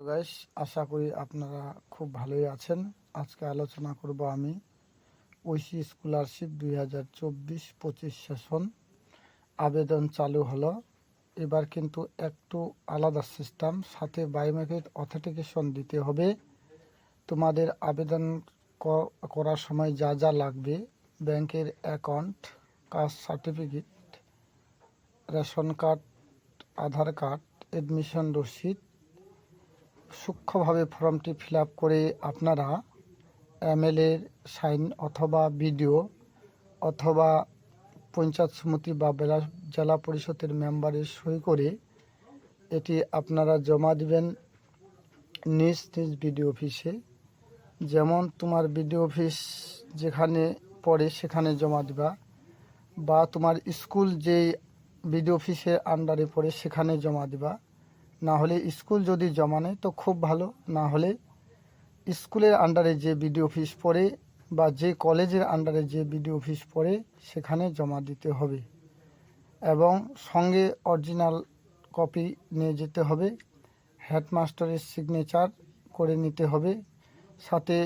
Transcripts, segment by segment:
Guys, আশা করি আপনারা খুব ভালোই আছেন। আজকে আলোচনা করব আমি ঐশী স্কলারশিপ 2024-25 সেশন আবেদন চালু হলো। এবার কিন্তু একটু আলাদা সিস্টেম, সাথে বায়োমেট্রিক অথেন্টিকেশন দিতে হবে। তোমাদের আবেদন করার সময় যা যা লাগবে: ব্যাংকের account, caste certificate, ration card, Aadhaar card, admission রসিদ। সূক্ষ্মভাবে ফর্মটি ফিল আপ করে আপনারা এমএলএর সাইন অথবা ভিডিও অথবা পঞ্চায়েত সমিতি বা জেলা পরিষদের মেম্বারের সই করে এটি আপনারা জমা দিবেন নিজ নিজ বিডিও অফিসে। যেমন তোমার বিডিও অফিস যেখানে পড়ে সেখানে জমা দিবা, বা তোমার স্কুল যেই বিডিও অফিসের আন্ডারে পড়ে সেখানে জমা দিবা। না হলে স্কুল যদি জমা নেয় তো খুব ভালো, না হলে স্কুলের আন্ডারে যে বিডিও অফিস পড়ে বা যে কলেজের আন্ডারে যে বিডিও অফিস পড়ে সেখানে জমা দিতে হবে। এবং সঙ্গে অরিজিনাল কপি নিয়ে যেতে হবে। হেডমাস্টারের সিগনেচার করে নিতে হবে। সাথে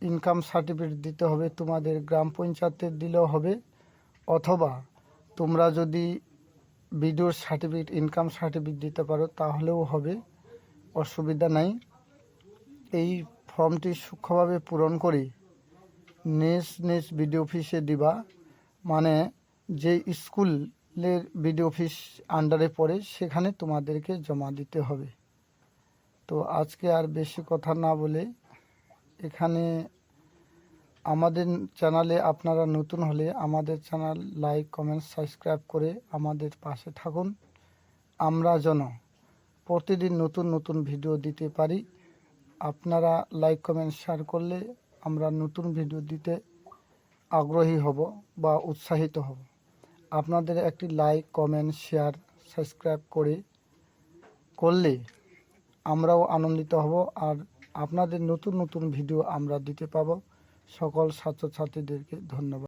ইনকাম সার্টিফিকেট দিতে হবে, তোমাদের গ্রাম পঞ্চায়েতের দিলেও হবে, অথবা তোমরা যদি বিডিওর সার্টিফিকেট, ইনকাম সার্টিফিকেট দিতে পারো তাহলেও হবে, অসুবিধা নাই। এই ফর্মটি সূক্ষ্মভাবে পূরণ করে নিজ নিজ বিডিও অফিসে দিবা, মানে যে স্কুলের বিডিও অফিস আন্ডারে পড়ে সেখানে তোমাদেরকে জমা দিতে হবে। তো আজকে আর বেশি কথা না বলে এখানে আমাদের চ্যানেলে আপনারা নতুন হলে আমাদের চ্যানেল লাইক, কমেন্ট, সাবস্ক্রাইব করে আমাদের পাশে থাকুন। আমরা যেন প্রতিদিন নতুন নতুন ভিডিও দিতে পারি। আপনারা লাইক, কমেন্ট, শেয়ার করলে আমরা নতুন ভিডিও দিতে আগ্রহী হব বা উৎসাহিত হব। আপনাদের একটি লাইক, কমেন্ট, শেয়ার, সাবস্ক্রাইব করলে আমরাও আনন্দিত হব, আর আপনাদের নতুন নতুন ভিডিও আমরা দিতে পাবো। সকল ছাত্রছাত্রীদেরকে ধন্যবাদ।